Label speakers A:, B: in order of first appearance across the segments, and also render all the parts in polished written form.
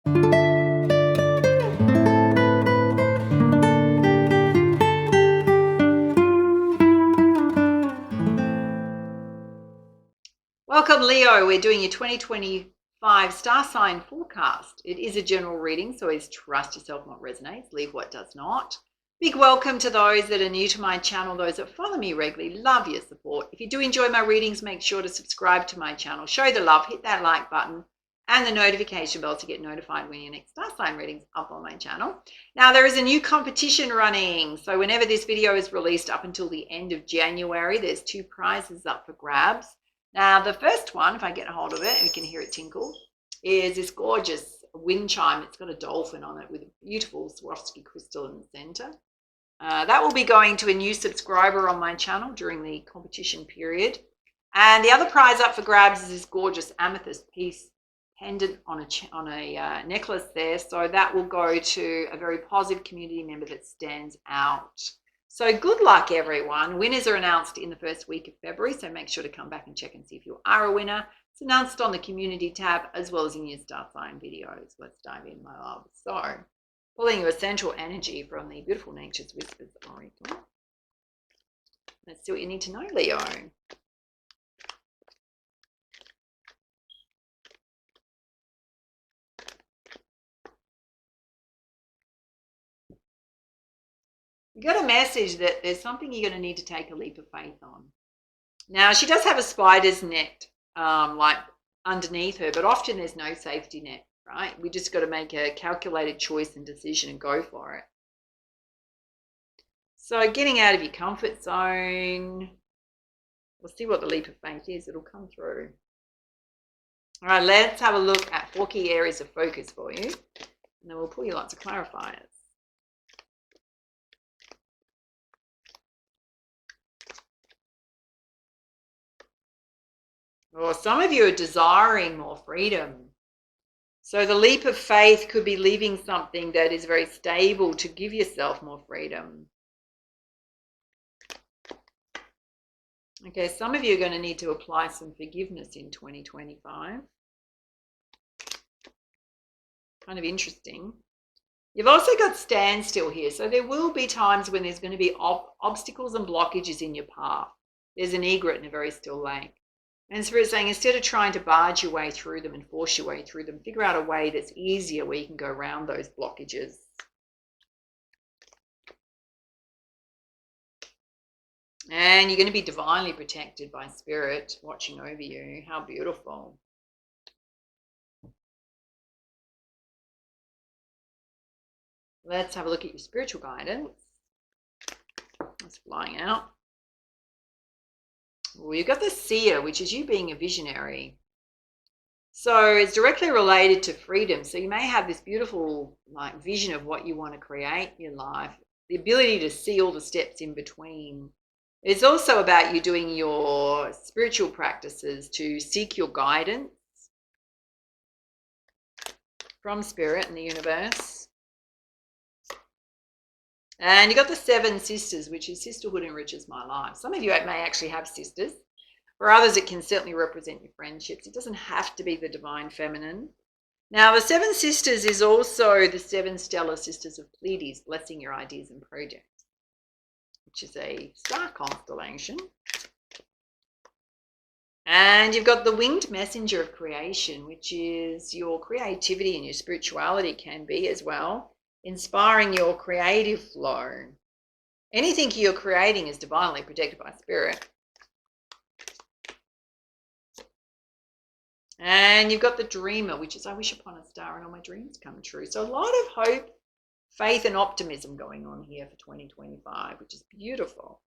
A: Welcome, Leo. We're doing your 2025 star sign forecast. It is a general reading, so always trust yourself what resonates, leave what does not. Big welcome to those that are new to my channel, those that follow me regularly. Love your support. If you do enjoy my readings, make sure to subscribe to my channel. Show the love, hit that like button and the notification bell to get notified when your next star sign readings up on my channel. Now, there is a new competition running. So whenever this video is released up until the end of January, there's 2 prizes up for grabs. Now, the first one, if I get a hold of it, and you can hear it tinkle, is this gorgeous wind chime. It's got a dolphin on it with a beautiful Swarovski crystal in the center. That will be going to a new subscriber on my channel during the competition period. And the other prize up for grabs is this gorgeous amethyst piece pendant on a necklace there. So that will go to a very positive community member that stands out. So good luck, everyone. Winners are announced in the first week of February, so make sure to come back and check and see if you are a winner. It's announced on the community tab as well as in your star sign videos. Let's dive in, my love. So, pulling your essential energy from the Beautiful Nature's Whispers Oracle. Let's see what you need to know, Leo. You got a message that there's something you're going to need to take a leap of faith on. Now, she does have a spider's net like underneath her, but often there's no safety net, right? We just got to make a calculated choice and decision and go for it. So getting out of your comfort zone. We'll see what the leap of faith is. It'll come through. All right, let's have a look at 4 key areas of focus for you. And then we'll pull you lots of clarifiers. Or some of you are desiring more freedom. So the leap of faith could be leaving something that is very stable to give yourself more freedom. Okay, some of you are going to need to apply some forgiveness in 2025. Kind of interesting. You've also got standstill here. So there will be times when there's going to be obstacles and blockages in your path. There's an egret in a very still lake. And Spirit's saying, instead of trying to barge your way through them and force your way through them, figure out a way that's easier where you can go around those blockages. And you're going to be divinely protected by Spirit watching over you. How beautiful. Let's have a look at your spiritual guidance. That's flying out. Well, you've got the seer, which is you being a visionary. So it's directly related to freedom. So you may have this beautiful vision of what you want to create in your life, the ability to see all the steps in between. It's also about you doing your spiritual practices to seek your guidance from Spirit and the universe. And you got the 7 sisters, which is sisterhood enriches my life. Some of you may actually have sisters. For others, it can certainly represent your friendships. It doesn't have to be the divine feminine. Now, the 7 sisters is also the 7 stellar sisters of Pleiades, blessing your ideas and projects, which is a star constellation. And you've got the winged messenger of creation, which is your creativity and your spirituality can be as well. Inspiring your creative flow. Anything you're creating is divinely protected by Spirit. And you've got the dreamer, which is I wish upon a star and all my dreams come true. So a lot of hope, faith and optimism going on here for 2025, which is beautiful.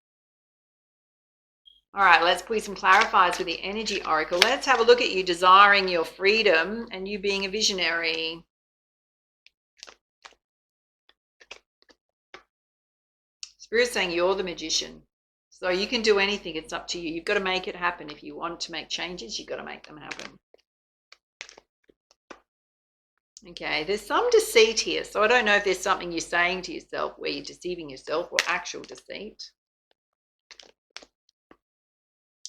A: All right, let's put some clarifiers with the energy oracle. Let's have a look at you desiring your freedom and you being a visionary. Spirit's saying you're the magician. So you can do anything. It's up to you. You've got to make it happen. If you want to make changes, you've got to make them happen. Okay, there's some deceit here. So I don't know if there's something you're saying to yourself where you're deceiving yourself or actual deceit.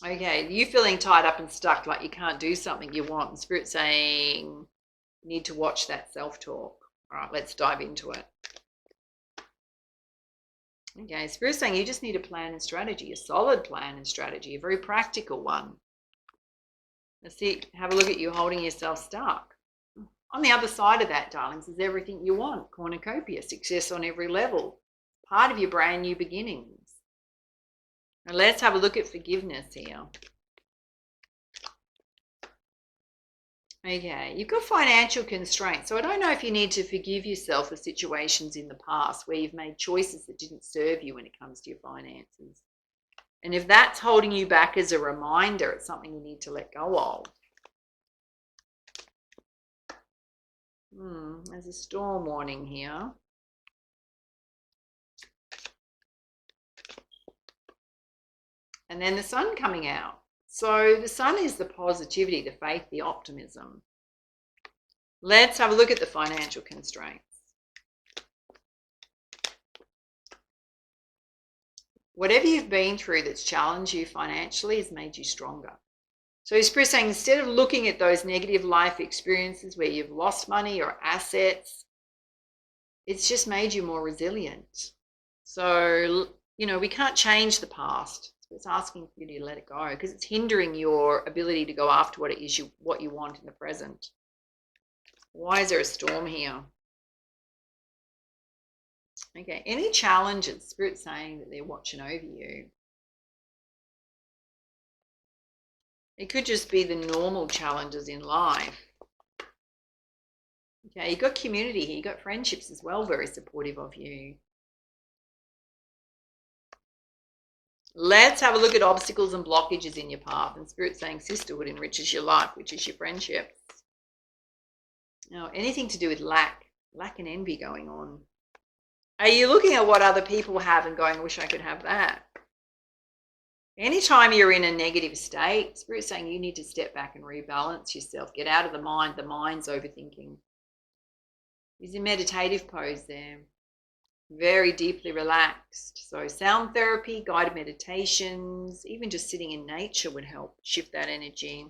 A: Okay, you feeling tied up and stuck like you can't do something you want. And Spirit saying You need to watch that self-talk. All right, let's dive into it. Okay, Spirit's saying you just need a plan and strategy, a solid plan and strategy, a very practical one. Let's see, have a look at you holding yourself stuck. On the other side of that, darlings, is everything you want. Cornucopia, success on every level. Part of your brand new beginnings. Now let's have a look at forgiveness here. Okay, you've got financial constraints. So I don't know if you need to forgive yourself for situations in the past where you've made choices that didn't serve you when it comes to your finances. And if that's holding you back as a reminder, it's something you need to let go of. There's a storm warning here. And then the sun coming out. So the sun is the positivity, the faith, the optimism. Let's have a look at the financial constraints. Whatever you've been through that's challenged you financially has made you stronger. So Spirit's saying instead of looking at those negative life experiences where you've lost money or assets, it's just made you more resilient. So, we can't change the past. So it's asking for you to let it go because it's hindering your ability to go after what it is what you want in the present. Why is there a storm here? Okay, any challenges? Spirit's saying that they're watching over you. It could just be the normal challenges in life. Okay, you've got community here. You've got friendships as well, very supportive of you. Let's have a look at obstacles and blockages in your path. And Spirit's saying sisterhood enriches your life, which is your friendships. Now, anything to do with lack and envy going on. Are you looking at what other people have and going, I wish I could have that? Anytime you're in a negative state, Spirit's saying you need to step back and rebalance yourself. Get out of the mind. The mind's overthinking. Use a meditative pose there. Very deeply relaxed. So sound therapy, guided meditations, even just sitting in nature would help shift that energy.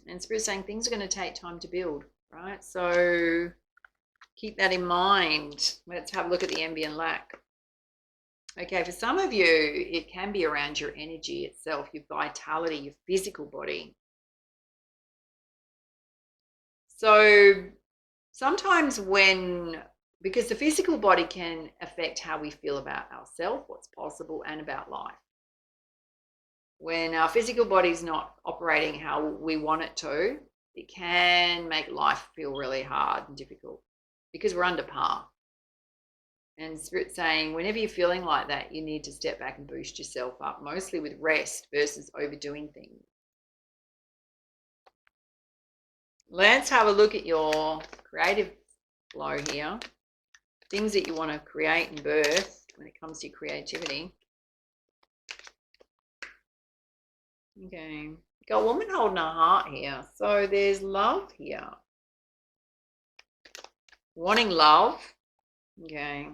A: And Spirit's saying things are going to take time to build, right? So keep that in mind. Let's have a look at the envy and lack. Okay, for some of you, it can be around your energy itself, your vitality, your physical body. So sometimes because the physical body can affect how we feel about ourselves, what's possible, and about life. When our physical body is not operating how we want it to, it can make life feel really hard and difficult because we're under par. And Spirit's saying whenever you're feeling like that, you need to step back and boost yourself up, mostly with rest versus overdoing things. Let's have a look at your creative flow here. Things that you want to create and birth when it comes to your creativity. Okay, got a woman holding her heart here. So there's love here. Wanting love. Okay.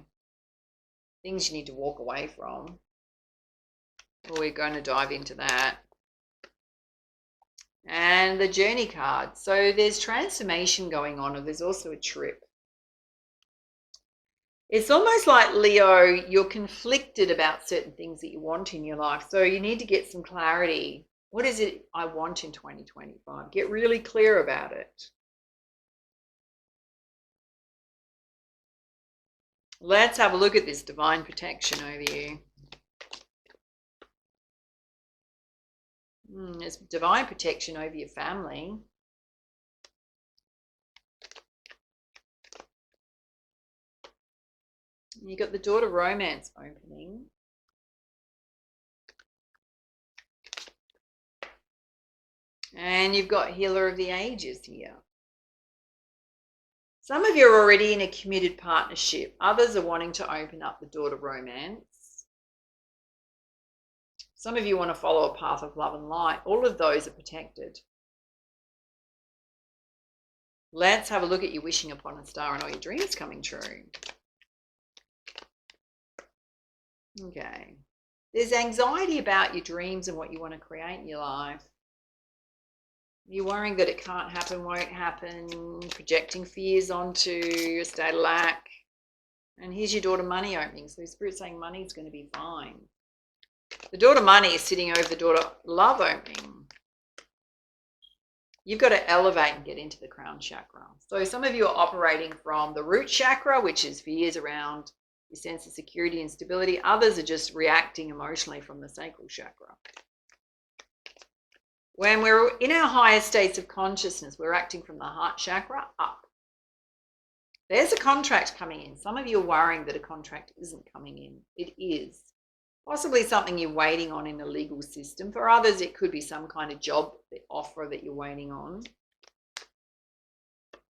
A: Things you need to walk away from. Well, we're going to dive into that. And the journey card. So there's transformation going on, and there's also a trip. It's almost like, Leo, you're conflicted about certain things that you want in your life. So you need to get some clarity. What is it I want in 2025? Get really clear about it. Let's have a look at this divine protection over you. There's divine protection over your family. You got the daughter romance opening. And you've got healer of the ages here. Some of you are already in a committed partnership. Others are wanting to open up the door to romance. Some of you want to follow a path of love and light. All of those are protected. Let's have a look at you wishing upon a star and all your dreams coming true. Okay. There's anxiety about your dreams and what you want to create in your life. You're worrying that it can't happen, won't happen, projecting fears onto your state of lack. And here's your daughter money opening. So Spirit's saying money's going to be fine. The daughter money is sitting over the daughter love opening. You've got to elevate and get into the crown chakra. So some of you are operating from the root chakra, which is fears around your sense of security and stability. Others are just reacting emotionally from the sacral chakra. When we're in our higher states of consciousness, we're acting from the heart chakra up. There's a contract coming in. Some of you are worrying that a contract isn't coming in. It is. Possibly something you're waiting on in the legal system. For others, it could be some kind of job offer that you're waiting on.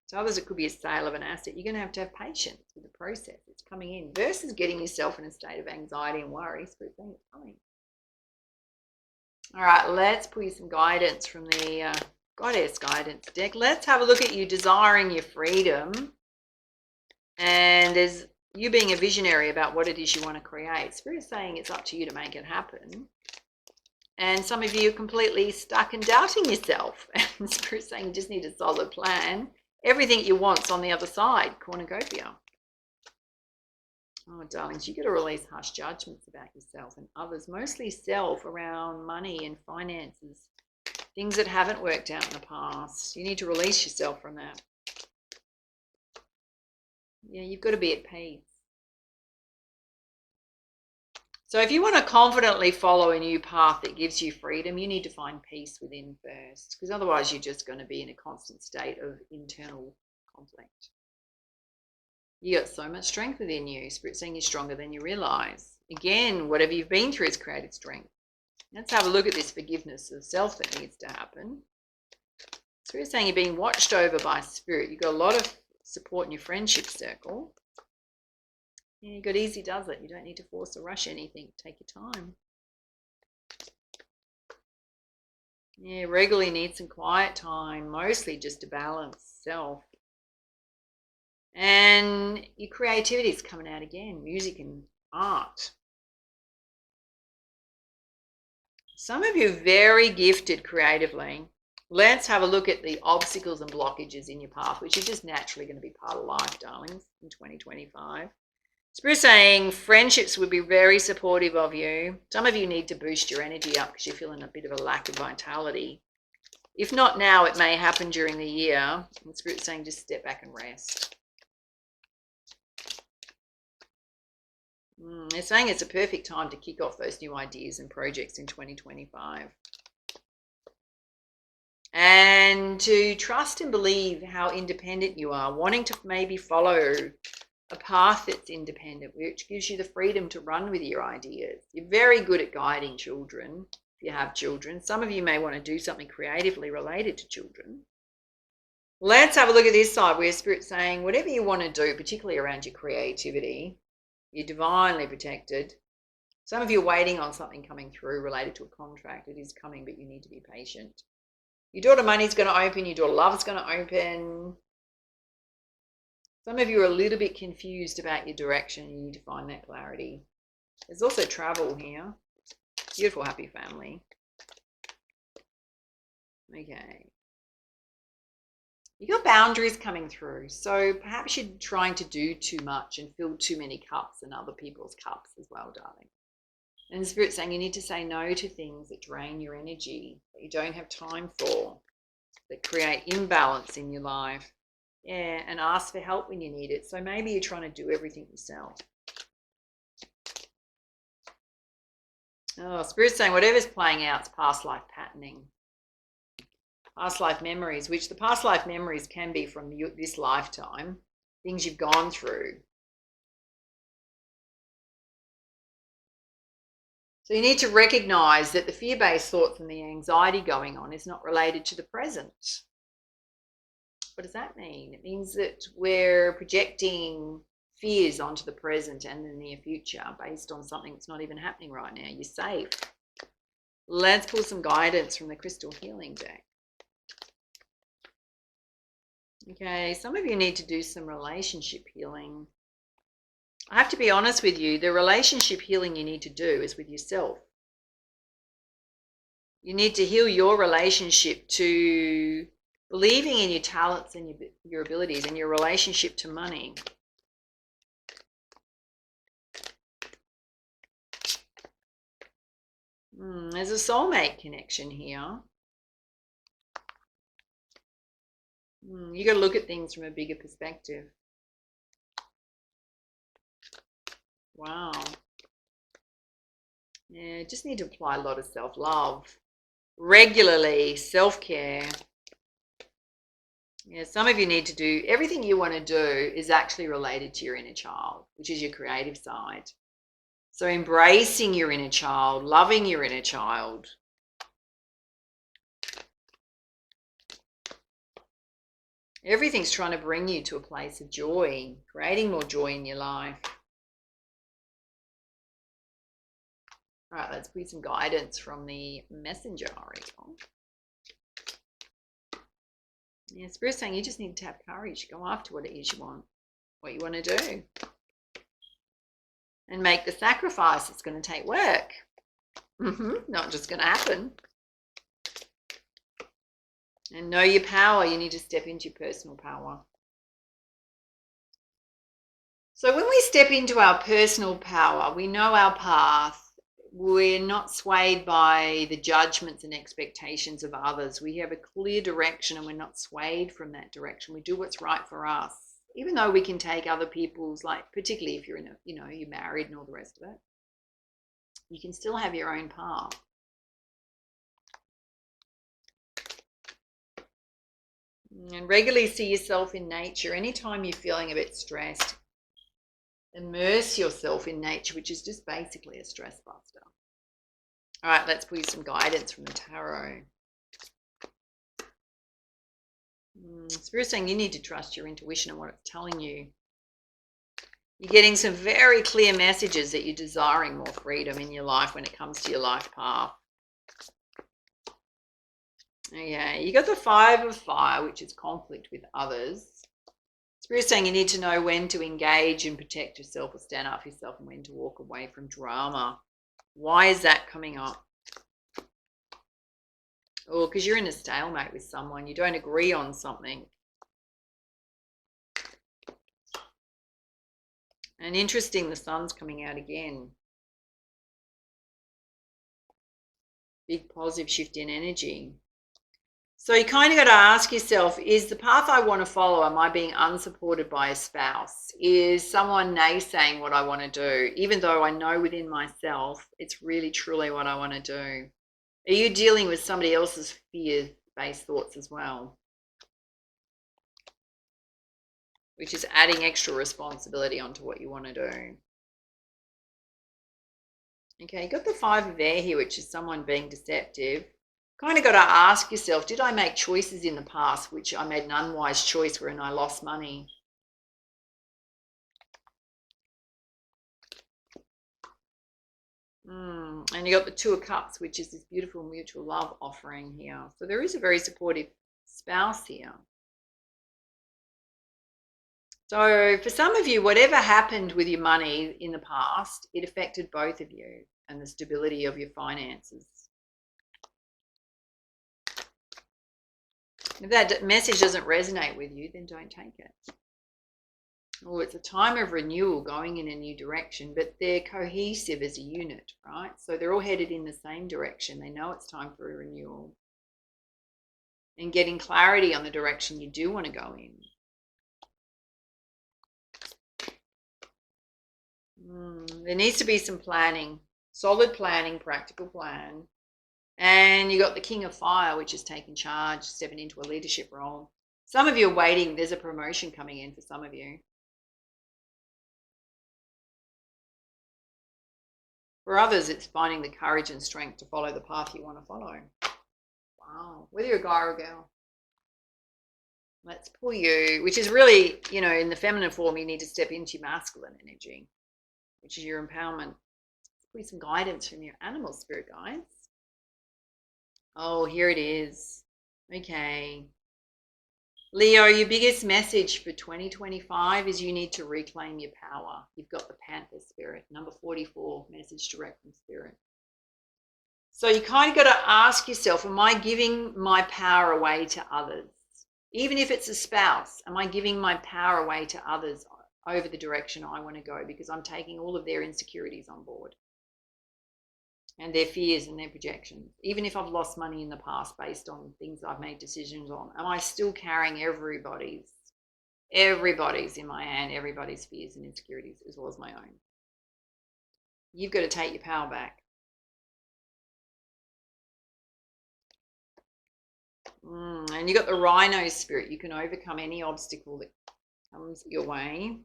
A: To others, it could be a sale of an asset. You're going to have patience with the process. It's coming in versus getting yourself in a state of anxiety and worry. Spirit saying it's coming. All right, let's pull you some guidance from the Goddess Guidance deck. Let's have a look at you desiring your freedom. And there's you being a visionary about what it is you want to create. Spirit's saying it's up to you to make it happen. And some of you are completely stuck and doubting yourself. And Spirit's saying you just need a solid plan. Everything you want's on the other side, cornucopia. Oh, darlings, you got to release harsh judgments about yourself and others, mostly self around money and finances, things that haven't worked out in the past. You need to release yourself from that. Yeah, you've got to be at peace. So if you want to confidently follow a new path that gives you freedom, you need to find peace within first, because otherwise you're just going to be in a constant state of internal conflict. You got so much strength within you. Spirit's saying you're stronger than you realize. Again, whatever you've been through has created strength. Let's have a look at this forgiveness of self that needs to happen. Spirit's saying you're being watched over by Spirit. You've got a lot of support in your friendship circle. Yeah, you got easy does it. You don't need to force or rush anything. Take your time. Yeah, regularly need some quiet time, mostly just to balance self. And your creativity is coming out again, music and art. Some of you are very gifted creatively. Let's have a look at the obstacles and blockages in your path, which are just naturally going to be part of life, darlings, in 2025. Spirit saying friendships would be very supportive of you. Some of you need to boost your energy up because you're feeling a bit of a lack of vitality. If not now, it may happen during the year. And Spirit's saying just step back and rest. They're saying it's a perfect time to kick off those new ideas and projects in 2025. And to trust and believe how independent you are, wanting to maybe follow a path that's independent, which gives you the freedom to run with your ideas. You're very good at guiding children, if you have children. Some of you may want to do something creatively related to children. Let's have a look at this side where Spirit's saying whatever you want to do, particularly around your creativity, you're divinely protected. Some of you are waiting on something coming through related to a contract. It is coming, but you need to be patient. Your daughter money's going to open. Your daughter love's going to open. Some of you are a little bit confused about your direction. You need to find that clarity. There's also travel here. Beautiful, happy family. Okay. You got boundaries coming through. So perhaps you're trying to do too much and fill too many cups and other people's cups as well, darling. And the Spirit's saying you need to say no to things that drain your energy, that you don't have time for, that create imbalance in your life. Yeah, and ask for help when you need it. So maybe you're trying to do everything yourself. Oh, Spirit's saying whatever's playing out is past life patterning. Past life memories, which the past life memories can be from this lifetime, things you've gone through. So you need to recognize that the fear-based thoughts and the anxiety going on is not related to the present. What does that mean? It means that we're projecting fears onto the present and the near future based on something that's not even happening right now. You're safe. Let's pull some guidance from the Crystal Healing deck. Okay, some of you need to do some relationship healing. I have to be honest with you, the relationship healing you need to do is with yourself. You need to heal your relationship to believing in your talents and your abilities and your relationship to money. There's a soulmate connection here. You got to look at things from a bigger perspective. Wow. Yeah, just need to apply a lot of self-love. Regularly, self-care. Yeah, some of you need to do, everything you want to do is actually related to your inner child, which is your creative side. So embracing your inner child, loving your inner child. Everything's trying to bring you to a place of joy, creating more joy in your life. All right, let's put some guidance from the messenger oracle. Yeah, Spirit's saying you just need to have courage. Go after what it is you want, what you want to do. And make the sacrifice. It's going to take work. Not just going to happen. And know your power. You need to step into your personal power. So when we step into our personal power, we know our path. We're not swayed by the judgments and expectations of others. We have a clear direction and we're not swayed from that direction. We do what's right for us, even though we can take other people's, like, particularly if you're in a, you're married and all the rest of it, you can still have your own path. And regularly see yourself in nature. Anytime you're feeling a bit stressed, immerse yourself in nature, which is just basically a stress buster. All right, let's put you some guidance from the tarot. Spirit's saying you need to trust your intuition and what it's telling you. You're getting some very clear messages that you're desiring more freedom in your life when it comes to your life path. Okay, you got the 5 of Fire, which is conflict with others. Spirit's saying you need to know when to engage and protect yourself or stand up for yourself and when to walk away from drama. Why is that coming up? Oh, because you're in a stalemate with someone. You don't agree on something. And interesting, the sun's coming out again. Big positive shift in energy. So you kind of got to ask yourself, is the path I want to follow, am I being unsupported by a spouse? Is someone naysaying what I want to do, even though I know within myself it's really truly what I want to do? Are you dealing with somebody else's fear-based thoughts as well? Which is adding extra responsibility onto what you want to do. Okay, you got the 5 of Air here, which is someone being deceptive. Kind of got to ask yourself, did I make choices in the past which I made an unwise choice wherein I lost money? And you got the 2 of Cups, which is this beautiful mutual love offering here. So there is a very supportive spouse here. So for some of you, whatever happened with your money in the past, it affected both of you and the stability of your finances. If that message doesn't resonate with you, then don't take it. Oh, it's a time of renewal, going in a new direction, but they're cohesive as a unit, right? So they're all headed in the same direction. They know it's time for a renewal. And getting clarity on the direction you do want to go in. There needs to be some planning, solid planning, practical plan. And you got the King of Fire, which is taking charge, stepping into a leadership role. Some of you are waiting. There's a promotion coming in for some of you. For others, it's finding the courage and strength to follow the path you want to follow. Wow. Whether you're a guy or a girl. Let's pull you, which is really, in the feminine form, you need to step into your masculine energy, which is your empowerment. Let's pull you some guidance from your animal spirit guides. Oh, here it is. Okay. Leo, your biggest message for 2025 is you need to reclaim your power. You've got the Panther spirit, number 44, message direct from spirit. So you kind of got to ask yourself, am I giving my power away to others? Even if it's a spouse, am I giving my power away to others over the direction I want to go because I'm taking all of their insecurities on board and their fears and their projections? Even if I've lost money in the past based on things I've made decisions on, am I still carrying everybody's in my hand, everybody's fears and insecurities as well as my own? You've got to take your power back. And you got the Rhino spirit. You can overcome any obstacle that comes your way.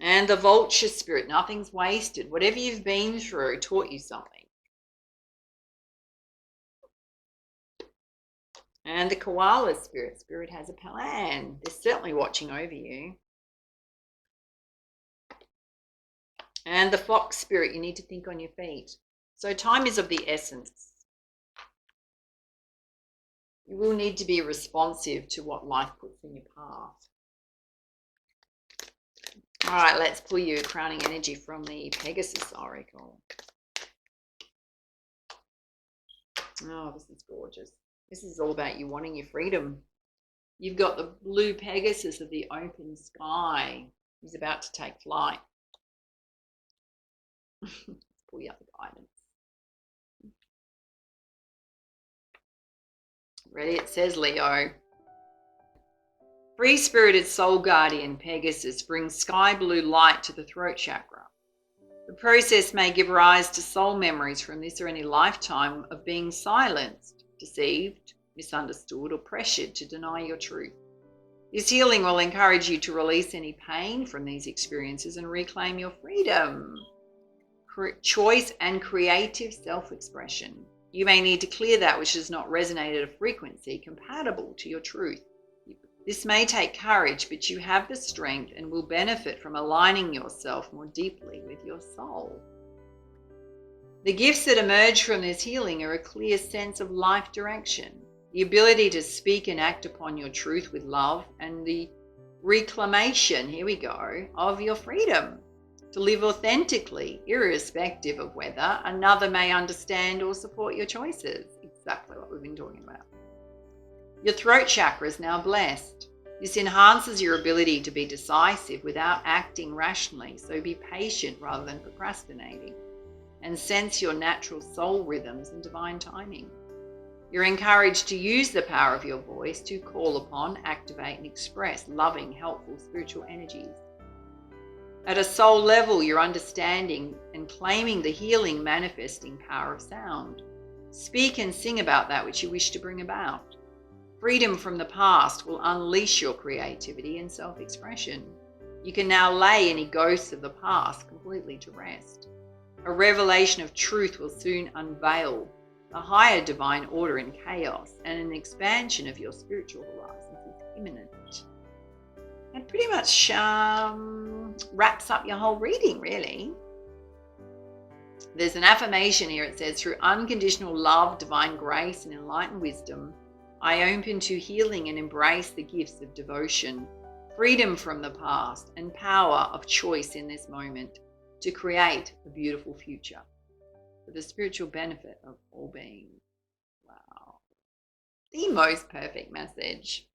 A: And the Vulture spirit. Nothing's wasted. Whatever you've been through taught you something. And the Koala spirit. Spirit has a plan. They're certainly watching over you. And the Fox spirit. You need to think on your feet. So time is of the essence. You will need to be responsive to what life puts in your path. All right, let's pull you crowning energy from the Pegasus Oracle. Oh, this is gorgeous. This is all about you wanting your freedom. You've got the blue Pegasus of the open sky. He's about to take flight. Let's pull you up the guidance. Ready? It says, Leo. Free-spirited soul guardian Pegasus brings sky blue light to the throat chakra. The process may give rise to soul memories from this or any lifetime of being silenced, deceived, misunderstood, or pressured to deny your truth. This healing will encourage you to release any pain from these experiences and reclaim your freedom, choice, and creative self-expression. You may need to clear that which does not resonate at a frequency compatible to your truth. This may take courage, but you have the strength and will benefit from aligning yourself more deeply with your soul. The gifts that emerge from this healing are a clear sense of life direction, the ability to speak and act upon your truth with love, and the reclamation, here we go, of your freedom to live authentically, irrespective of whether another may understand or support your choices. Exactly what we've been talking about. Your throat chakra is now blessed. This enhances your ability to be decisive without acting rationally, so be patient rather than procrastinating, and sense your natural soul rhythms and divine timing. You're encouraged to use the power of your voice to call upon, activate, and express loving, helpful spiritual energies. At a soul level, you're understanding and claiming the healing, manifesting power of sound. Speak and sing about that which you wish to bring about. Freedom from the past will unleash your creativity and self-expression. You can now lay any ghosts of the past completely to rest. A revelation of truth will soon unveil a higher divine order in chaos, and an expansion of your spiritual horizons is imminent. It pretty much wraps up your whole reading, really. There's an affirmation here. It says, through unconditional love, divine grace, and enlightened wisdom, I open to healing and embrace the gifts of devotion, freedom from the past, and power of choice in this moment to create a beautiful future for the spiritual benefit of all beings. Wow. The most perfect message.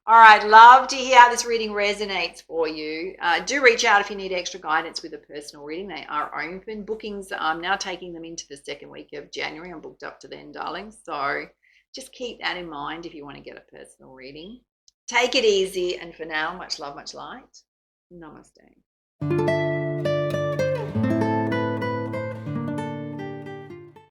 A: All right, love to hear how this reading resonates for you. Do reach out if you need extra guidance with a personal reading. They are open. Bookings, I'm now taking them into the second week of January. I'm booked up to then, darling. So just keep that in mind if you want to get a personal reading. Take it easy. And for now, much love, much light. Namaste.